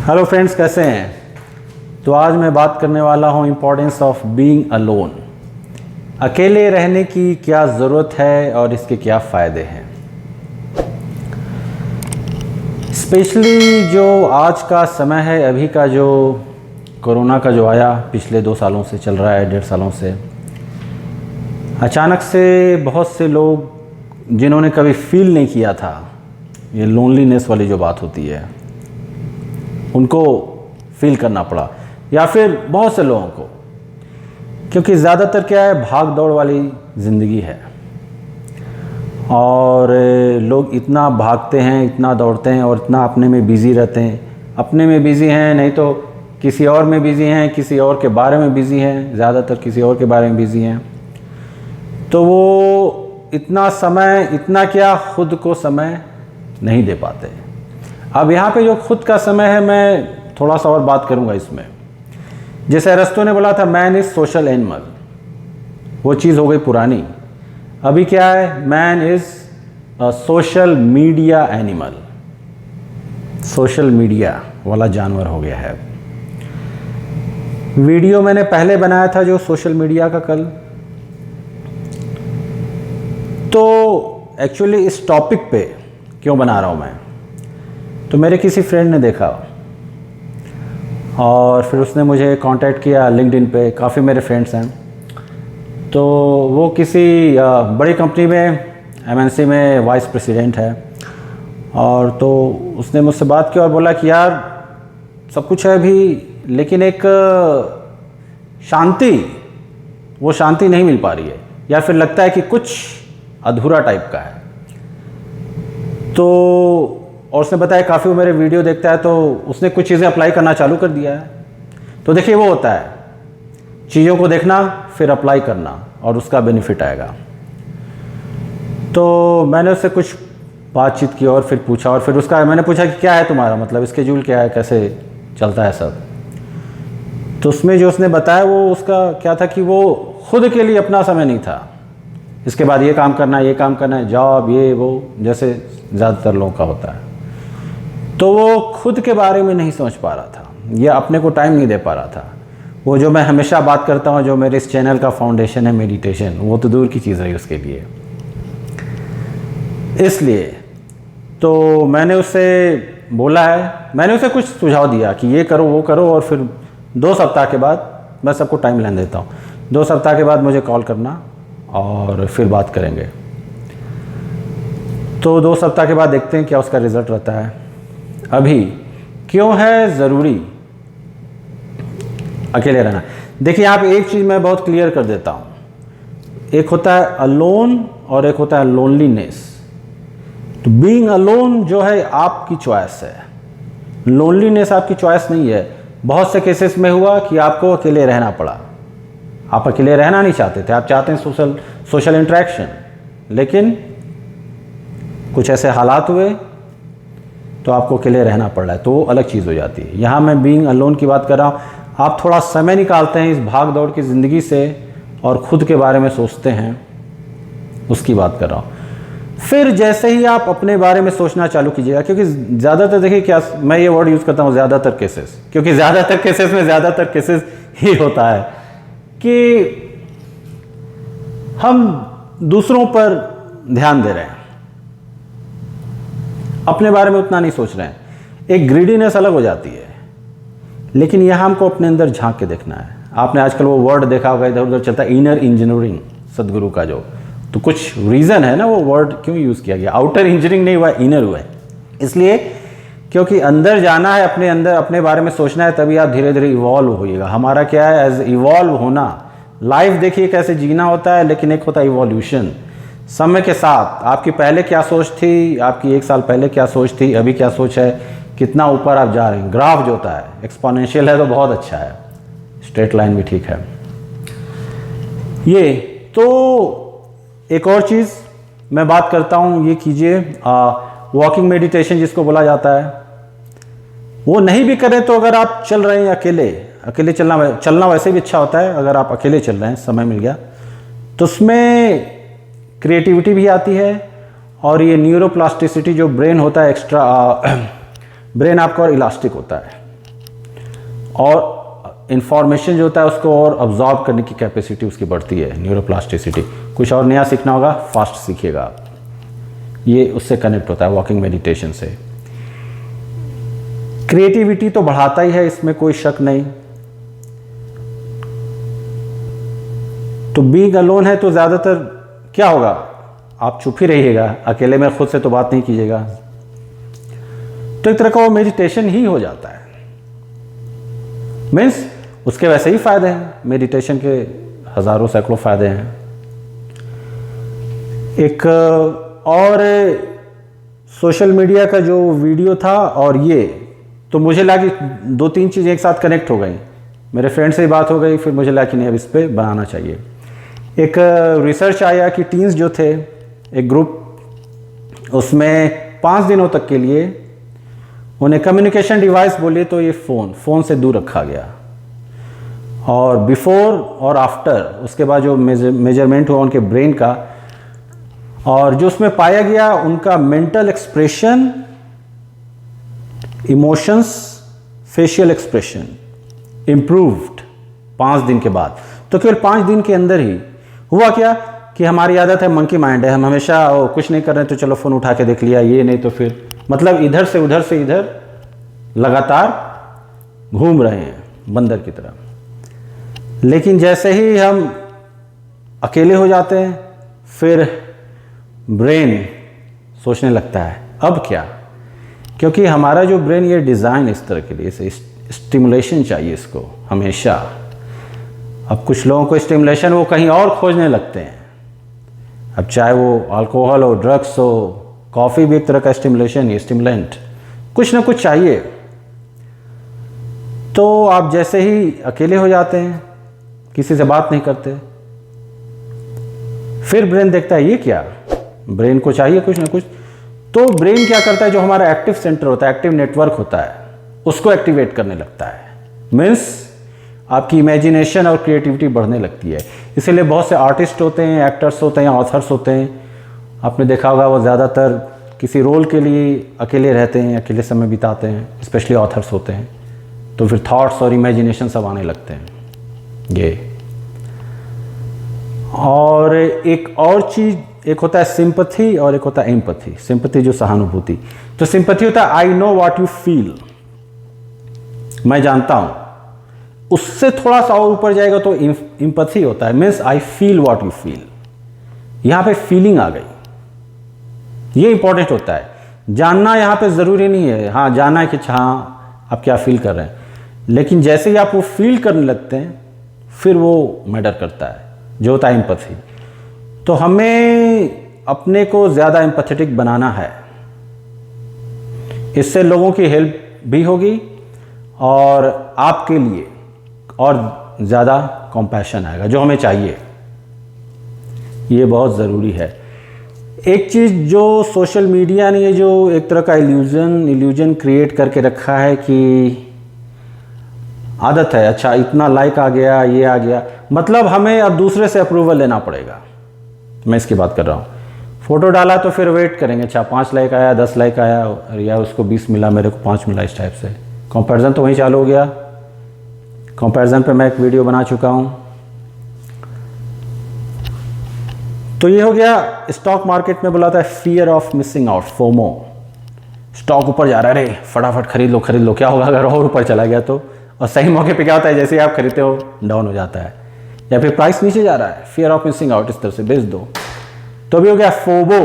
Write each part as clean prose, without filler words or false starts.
Hello friends, कैसे हैं। तो आज मैं बात करने वाला हूँ इम्पोर्टेंस ऑफ बीइंग अलोन। अकेले रहने की क्या ज़रूरत है और इसके क्या फ़ायदे हैं। स्पेशली जो आज का समय है, अभी का जो कोरोना का जो आया, पिछले 2 सालों से चल रहा है, 1.5 सालों से, अचानक से बहुत से लोग जिन्होंने कभी फील नहीं किया था, ये लोनलीनेस वाली जो बात होती है, उनको फील करना पड़ा, या फिर बहुत से लोगों को, क्योंकि ज़्यादातर क्या है, भाग दौड़ वाली ज़िंदगी है और लोग इतना भागते हैं, इतना दौड़ते हैं और इतना अपने में बिज़ी रहते हैं। अपने में बिज़ी हैं, नहीं तो किसी और में बिज़ी हैं, किसी और के बारे में बिज़ी हैं, ज़्यादातर किसी और के बारे में बिज़ी हैं। तो वो इतना समय, इतना क्या, खुद को समय नहीं दे पाते। अब यहाँ पे जो खुद का समय है, मैं थोड़ा सा और बात करूँगा इसमें। जैसे अरस्तू ने बोला था, मैन इज़ सोशल एनिमल, वो चीज़ हो गई पुरानी। अभी क्या है, man is a social media animal, social media वाला जानवर हो गया है। वीडियो मैंने पहले बनाया था जो सोशल मीडिया का कल, तो एक्चुअली इस टॉपिक पे क्यों बना रहा हूँ मैं, तो मेरे किसी फ्रेंड ने देखा और फिर उसने मुझे कांटेक्ट किया लिंक्डइन पे। काफ़ी मेरे फ्रेंड्स हैं, तो वो किसी बड़ी कंपनी में, एमएनसी में वाइस प्रेसिडेंट है, और तो उसने मुझसे बात की और बोला कि यार सब कुछ है अभी, लेकिन एक शांति, वो शांति नहीं मिल पा रही है, या फिर लगता है कि कुछ अधूरा टाइप का है। तो और उसने बताया काफ़ी वो मेरे वीडियो देखता है, तो उसने कुछ चीज़ें अप्लाई करना चालू कर दिया है। तो देखिए, वो होता है चीज़ों को देखना, फिर अप्लाई करना, और उसका बेनिफिट आएगा। तो मैंने उससे कुछ बातचीत की और फिर पूछा, और फिर उसका मैंने पूछा कि क्या है तुम्हारा मतलब, स्केड्यूल क्या है, कैसे चलता है सब। तो उसमें जो उसने बताया, वो उसका क्या था कि वो खुद के लिए अपना समय नहीं था। इसके बाद ये काम करना है, ये काम करना है, जॉब, ये वो, जैसे ज़्यादातर लोगों का होता है। तो वो खुद के बारे में नहीं सोच पा रहा था, या अपने को टाइम नहीं दे पा रहा था। वो जो मैं हमेशा बात करता हूँ, जो मेरे इस चैनल का फाउंडेशन है, मेडिटेशन, वो तो दूर की चीज़ रही उसके लिए। इसलिए तो मैंने उससे बोला है, मैंने उसे कुछ सुझाव दिया कि ये करो, वो करो, और फिर 2 सप्ताह के बाद, मैं सबको टाइम लाइन देता हूँ, 2 सप्ताह के बाद मुझे कॉल करना और फिर बात करेंगे। तो 2 सप्ताह के बाद देखते हैं क्या उसका रिज़ल्ट रहता है। अभी क्यों है ज़रूरी अकेले रहना। देखिए, यहाँ पे एक चीज़ मैं बहुत क्लियर कर देता हूँ, एक होता है अलोन और एक होता है लोनलीनेस। तो बीइंग अलोन जो है आपकी चॉइस है, लोनलीनेस आपकी चॉइस नहीं है। बहुत से केसेस में हुआ कि आपको अकेले रहना पड़ा, आप अकेले रहना नहीं चाहते थे, आप चाहते हैं सोशल इंटरेक्शन, लेकिन कुछ ऐसे हालात हुए तो आपको अकेले रहना पड़ रहा है, तो वो अलग चीज़ हो जाती है। यहाँ मैं बीइंग अलोन की बात कर रहा हूँ। आप थोड़ा समय निकालते हैं इस भाग दौड़ की ज़िंदगी से और ख़ुद के बारे में सोचते हैं, उसकी बात कर रहा हूँ। फिर जैसे ही आप अपने बारे में सोचना चालू कीजिएगा, क्योंकि ज़्यादातर, देखिए क्या, मैं ये वर्ड यूज़ करता हूँ ज़्यादातर केसेस, क्योंकि ज़्यादातर केसेस में ज़्यादातर केसेस ही होता है कि हम दूसरों पर ध्यान दे रहे हैं, अपने बारे में उतना नहीं सोच रहे हैं। एक ग्रीडीनेस अलग हो जाती है, लेकिन यहाँ हमको अपने अंदर झांक के देखना है। आपने आजकल वो वर्ड देखा होगा, इधर उधर चलता है, इनर इंजीनियरिंग, सदगुरु का जो, तो कुछ रीज़न है ना वो वर्ड क्यों यूज़ किया गया। आउटर इंजीनियरिंग नहीं हुआ, इनर हुआ है, इसलिए क्योंकि अंदर जाना है, अपने अंदर अपने बारे में सोचना है, तभी आप धीरे धीरे इवॉल्व होइएगा। हमारा क्या है, एज इवॉल्व होना। लाइफ देखिए कैसे जीना होता है, लेकिन एक होता है इवोल्यूशन। समय के साथ आपकी पहले क्या सोच थी, आपकी 1 साल पहले क्या सोच थी, अभी क्या सोच है, कितना ऊपर आप जा रहे हैं। ग्राफ जो होता है एक्सपोनेंशियल है तो बहुत अच्छा है, स्ट्रेट लाइन भी ठीक है। ये तो एक और चीज़ मैं बात करता हूँ, ये कीजिए, वॉकिंग मेडिटेशन जिसको बोला जाता है, वो नहीं भी करें तो अगर आप चल रहे हैं अकेले चलना वैसे भी अच्छा होता है। अगर आप अकेले चल रहे हैं, समय मिल गया, तो उसमें क्रिएटिविटी भी आती है, और ये न्यूरोप्लास्टिसिटी जो ब्रेन होता है, एक्स्ट्रा ब्रेन आपका और इलास्टिक होता है। और इंफॉर्मेशन जो होता है उसको और अब्जॉर्ब करने की कैपेसिटी उसकी बढ़ती है, न्यूरोप्लास्टिसिटी। कुछ और नया सीखना होगा, फास्ट सीखिएगा, ये उससे कनेक्ट होता है वॉकिंग मेडिटेशन से। क्रिएटिविटी तो बढ़ाता ही है, इसमें कोई शक नहीं। तो बीइंग अलोन है तो ज़्यादातर क्या होगा, आप चुप ही रहिएगा, अकेले में खुद से तो बात नहीं कीजिएगा, तो एक तरह का वो मेडिटेशन ही हो जाता है। मीन्स उसके वैसे ही फायदे हैं, मेडिटेशन के हज़ारों सैकड़ों फायदे हैं। एक और सोशल मीडिया का जो वीडियो था और ये, तो मुझे लगा कि दो तीन चीज़ें एक साथ कनेक्ट हो गई। मेरे फ्रेंड से बात हो गई, फिर मुझे लगा कि नहीं अब इस पर बनाना चाहिए। एक रिसर्च आया कि टीन्स जो थे, एक ग्रुप, उसमें 5 दिनों तक के लिए उन्हें कम्युनिकेशन डिवाइस बोले तो ये फ़ोन से दूर रखा गया, और बिफोर और आफ्टर, उसके बाद जो मेजरमेंट हुआ उनके ब्रेन का, और जो उसमें पाया गया उनका mental expression, emotions, facial expression improved 5 दिन के बाद। तो केवल 5 दिन के अंदर ही हुआ क्या कि हमारी आदत है, मंकी माइंड है, हम हमेशा कुछ नहीं कर रहे तो चलो फ़ोन उठा के देख लिया, ये नहीं तो फिर, मतलब इधर से इधर लगातार घूम रहे हैं बंदर की तरह। लेकिन जैसे ही हम अकेले हो जाते हैं, फिर ब्रेन सोचने लगता है अब क्या, क्योंकि हमारा जो ब्रेन ये डिज़ाइन इस तरह के लिए, इसे स्टिमुलेशन चाहिए इसको हमेशा। अब कुछ लोगों को स्टिमुलेशन वो कहीं और खोजने लगते हैं, अब चाहे वो अल्कोहल हो, ड्रग्स हो, कॉफ़ी भी एक तरह का स्टिमुलेशन ही, स्टिमुलेंट, कुछ ना कुछ चाहिए। तो आप जैसे ही अकेले हो जाते हैं, किसी से बात नहीं करते, फिर ब्रेन देखता है ये क्या, ब्रेन को चाहिए कुछ ना कुछ। तो ब्रेन क्या करता है, जो हमारा एक्टिव सेंटर होता है, एक्टिव नेटवर्क होता है, उसको एक्टिवेट करने लगता है। मीन्स आपकी इमेजिनेशन और क्रिएटिविटी बढ़ने लगती है। इसीलिए बहुत से आर्टिस्ट होते हैं, एक्टर्स होते हैं, ऑथर्स होते हैं, आपने देखा होगा वो ज़्यादातर किसी रोल के लिए अकेले रहते हैं, अकेले समय बिताते हैं, स्पेशली ऑथर्स होते हैं। तो फिर थॉट्स और इमेजिनेशन सब आने लगते हैं ये। और एक और चीज़, एक होता है सिंपैथी और एक होता है एम्पैथी। सिंपैथी जो सहानुभूति, तो सिंपैथी होता है I know what you feel, मैं जानता हूँ। उससे थोड़ा सा और ऊपर जाएगा तो एम्पैथी होता है, means I feel what you feel. यहाँ पे फीलिंग आ गई, ये इंपॉर्टेंट होता है। जानना यहाँ पे ज़रूरी नहीं है, हाँ जानना है कि हाँ आप क्या फील कर रहे हैं, लेकिन जैसे ही आप वो फील करने लगते हैं फिर वो मैटर करता है, जो होता है एम्पैथी। तो हमें अपने को ज़्यादा एम्पैथेटिक बनाना है, इससे लोगों की हेल्प भी होगी और आपके लिए और ज़्यादा कंपैशन आएगा, जो हमें चाहिए। ये बहुत ज़रूरी है। एक चीज़ जो सोशल मीडिया ने, ये जो एक तरह का इल्यूजन क्रिएट करके रखा है कि आदत है, अच्छा इतना लाइक आ गया, ये आ गया, मतलब हमें अब दूसरे से अप्रूवल लेना पड़ेगा। मैं इसकी बात कर रहा हूँ। फ़ोटो डाला तो फिर वेट करेंगे, अच्छा 5 लाइक आया, 10 लाइक आया, या उसको 20 मिला, मेरे को 5 मिला, इस टाइप से कंपैरिजन तो वहीं चालू हो गया। कंपैरिजन पे मैं एक वीडियो बना चुका हूँ। तो ये हो गया, स्टॉक मार्केट में बोला था fear of missing out, FOMO. Stock ऊपर जा रहा है, अरे फटाफट खरीद लो, क्या होगा अगर और ऊपर चला गया तो। और सही मौके पे क्या होता है, जैसे ही आप खरीदते हो डाउन हो जाता है, या फिर प्राइस नीचे जा रहा है, फियर ऑफ मिसिंग आउट, इस तरह से बेच दो। तो अभी हो गया फोबो,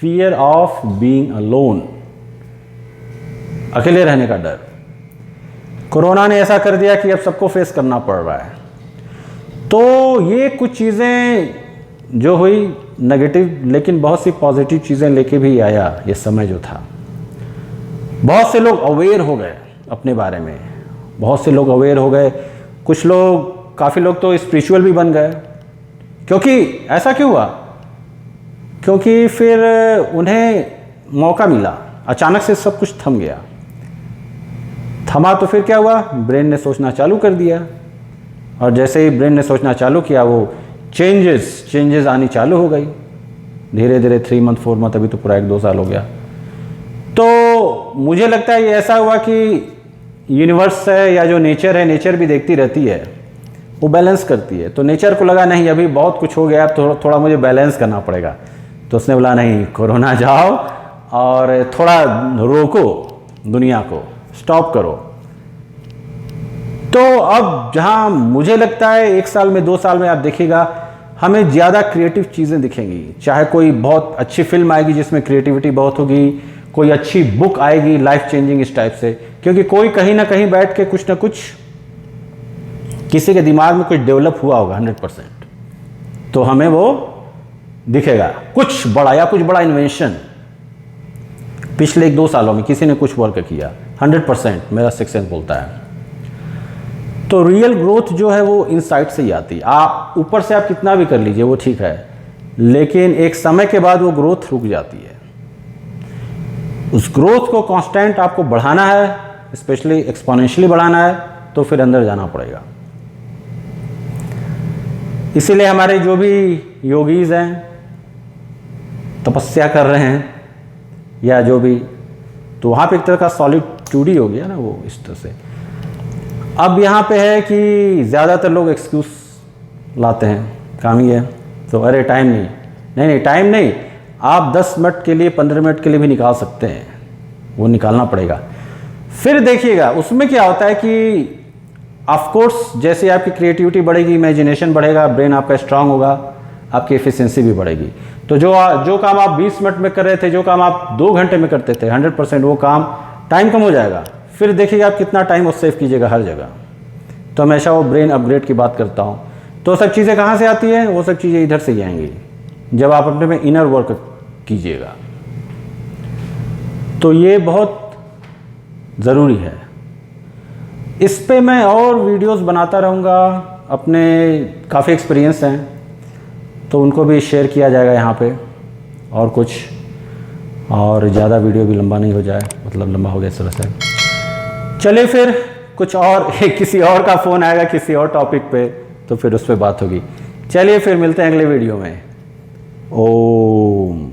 फियर ऑफ बीइंग अलोन, अकेले रहने का डर। कोरोना ने ऐसा कर दिया कि अब सबको फेस करना पड़ रहा है। तो ये कुछ चीज़ें जो हुई नेगेटिव, लेकिन बहुत सी पॉजिटिव चीज़ें लेके भी आया ये समय जो था। बहुत से लोग अवेयर हो गए अपने बारे में, बहुत से लोग अवेयर हो गए, कुछ लोग, काफ़ी लोग तो स्पिरिचुअल भी बन गए। क्योंकि ऐसा क्यों हुआ, क्योंकि फिर उन्हें मौका मिला, अचानक से सब कुछ थम गया। थमा तो फिर क्या हुआ, ब्रेन ने सोचना चालू कर दिया, और जैसे ही ब्रेन ने सोचना चालू किया वो चेंजेस आनी चालू हो गई धीरे धीरे। 3 मंथ 4 मंथ, अभी तो पूरा 1-2 साल हो गया। तो मुझे लगता है ये ऐसा हुआ कि यूनिवर्स है या जो नेचर है, नेचर भी देखती रहती है, वो बैलेंस करती है। तो नेचर को लगा नहीं अभी बहुत कुछ हो गया, अब थोड़ा मुझे बैलेंस करना पड़ेगा। तो उसने बोला नहीं, कोरोना जाओ और थोड़ा रोको, दुनिया को स्टॉप करो। तो अब जहां मुझे लगता है 1 साल में 2 साल में आप देखिएगा हमें ज़्यादा क्रिएटिव चीज़ें दिखेंगी। चाहे कोई बहुत अच्छी फिल्म आएगी जिसमें क्रिएटिविटी बहुत होगी, कोई अच्छी बुक आएगी लाइफ चेंजिंग इस टाइप से, क्योंकि कोई कहीं ना कहीं बैठ के कुछ ना कुछ किसी के दिमाग में कुछ डेवलप हुआ होगा 100%, तो हमें वो दिखेगा कुछ बड़ा या कुछ बड़ा इन्वेंशन पिछले 1-2 सालों में किसी ने कुछ वर्क किया 100%, मेरा सिक्स सेंस बोलता है। तो रियल ग्रोथ जो है वो इनसाइड से ही आती है। आप ऊपर से आप कितना भी कर लीजिए वो ठीक है, लेकिन एक समय के बाद वो ग्रोथ रुक जाती है। उस ग्रोथ को कांस्टेंट आपको बढ़ाना है, स्पेशली एक्सपोनेंशियली बढ़ाना है, तो फिर अंदर जाना पड़ेगा। इसीलिए हमारे जो भी योगीज हैं तपस्या कर रहे हैं या जो भी, तो वहाँ पे एक तरह का सॉलिट्यूड हो गया ना वो इस तरह से। अब यहाँ पे है कि ज़्यादातर लोग एक्सक्यूज़ लाते हैं, काम ही है तो अरे टाइम नहीं, टाइम नहीं, आप 10 मिनट के लिए 15 मिनट के लिए भी निकाल सकते हैं, वो निकालना पड़ेगा। फिर देखिएगा उसमें क्या होता है कि ऑफ कोर्स जैसे आपकी क्रिएटिविटी बढ़ेगी, इमेजिनेशन बढ़ेगा, ब्रेन आपका स्ट्रांग होगा, आपकी एफिशिएंसी भी बढ़ेगी। तो जो काम आप 20 मिनट में कर रहे थे, जो काम आप 2 घंटे में करते थे 100%, वो काम टाइम कम हो जाएगा। फिर देखिएगा आप कितना टाइम वो सेव कीजिएगा हर जगह। तो हमेशा वो ब्रेन अपग्रेड की बात करता हूँ। तो सब चीज़ें कहाँ से आती हैं? वो सब चीज़ें इधर से ही आएंगी जब आप अपने में इनर वर्क कीजिएगा। तो ये बहुत ज़रूरी है। इस पे मैं और वीडियोस बनाता रहूँगा, अपने काफ़ी एक्सपीरियंस हैं तो उनको भी शेयर किया जाएगा यहाँ पे, और कुछ और ज़्यादा वीडियो भी लंबा नहीं हो जाए, मतलब लंबा हो गया इस तरह से। चलिए फिर कुछ और किसी और का फ़ोन आएगा किसी और टॉपिक पे, तो फिर उस पर बात होगी। चलिए फिर मिलते हैं अगले वीडियो में। ओम।